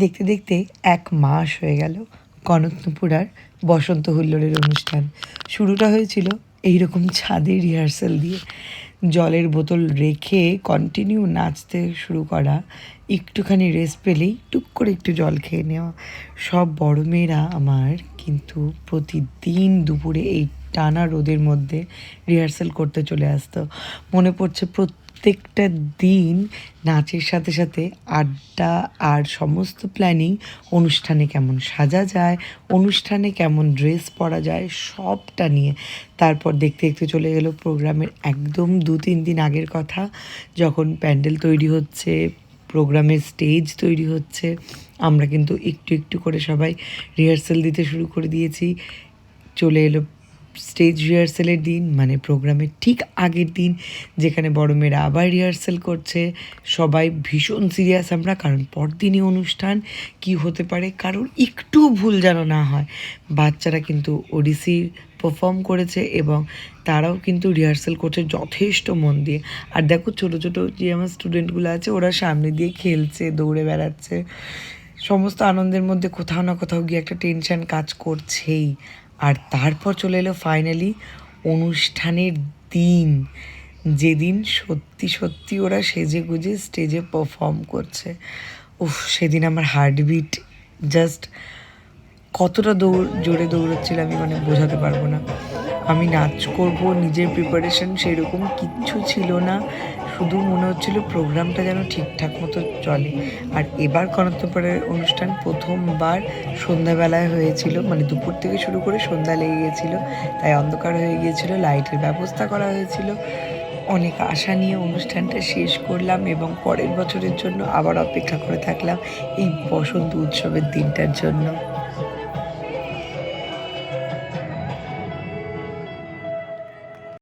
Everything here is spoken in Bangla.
দেখতে দেখতে 1 মাস হয়ে গেল কনকনুপুরার বসন্ত হুল্লোড়ের অনুষ্ঠান। শুরুটা হয়েছিল এইরকম ছাদে রিহার্সাল দিয়ে, জলের বোতল রেখে কন্টিনিউ নাচতে শুরু করা, একটুখানি রেস্ট পেলেই টুক করে একটু জল খেয়ে নেওয়া। সব বড় মেয়েরা আমার কিন্তু প্রতিদিন দুপুরে এই টানা রোদের মধ্যে রিহার্সাল করতে চলে আসতো। মনে পড়ছে প্রত্যেকটা দিন নাচের সাথে সাথে আড্ডা আর সমস্ত প্ল্যানিং, অনুষ্ঠানে কেমন সাজা যায়, অনুষ্ঠানে কেমন ড্রেস পরা যায়, সবটা নিয়ে। তারপর দেখতে দেখতে চলে গেল প্রোগ্রামের একদম 2-3 দিন আগের কথা, যখন প্যান্ডেল তৈরি হচ্ছে, প্রোগ্রামের স্টেজ তৈরি হচ্ছে। আমরা কিন্তু একটু একটু করে সবাই রিহার্সাল দিতে শুরু করে দিয়েছি। চলে এলো স্টেজ রিহার্সালের দিন, মানে প্রোগ্রামের ঠিক আগের দিন, যেখানে বড় মেয়েরা আবার রিহার্সাল করছে। সবাই ভীষণ সিরিয়াস আমরা, কারণ পরদিনই অনুষ্ঠান, কি হতে পারে কারোর একটু ভুল যেন না হয়। বাচ্চারা কিন্তু ওডিসি পারফর্ম করেছে এবং তারাও কিন্তু রিহার্সাল করছে যথেষ্ট মন দিয়ে। আর দেখো ছোটো ছোটো যে আমার স্টুডেন্টগুলো আছে, ওরা সামনে দিয়ে খেলছে, দৌড়ে বেড়াচ্ছে। সমস্ত আনন্দের মধ্যে কোথাও না কোথাও গিয়ে একটা টেনশন কাজ করছেই। আর তারপর চলে এলো ফাইনালি অনুষ্ঠানের দিন, যেদিন সত্যি সত্যি ওরা সেজে গুজে স্টেজে পারফর্ম করছে। উফ, সেদিন আমার হার্টবিট জাস্ট কতটা জোরে দৌড়চ্ছিল আমি মানে বোঝাতে পারবো না। আমি নাচ করব, নিজের প্রিপারেশন সেরকম কিচ্ছু ছিল না, শুধু মনে হচ্ছিল প্রোগ্রামটা যেন ঠিকঠাক মতো চলে। আর এবার কনকনুপুরের অনুষ্ঠান প্রথমবার সন্ধ্যাবেলায় হয়েছিল, মানে দুপুর থেকে শুরু করে সন্ধ্যা লেগে গিয়েছিল, তাই অন্ধকার হয়ে গিয়েছিল, লাইটের ব্যবস্থা করা হয়েছিল। অনেক আশা নিয়ে অনুষ্ঠানটা শেষ করলাম এবং পরের বছরের জন্য আবার অপেক্ষা করে থাকলাম এই বসন্ত উৎসবের দিনটার জন্য।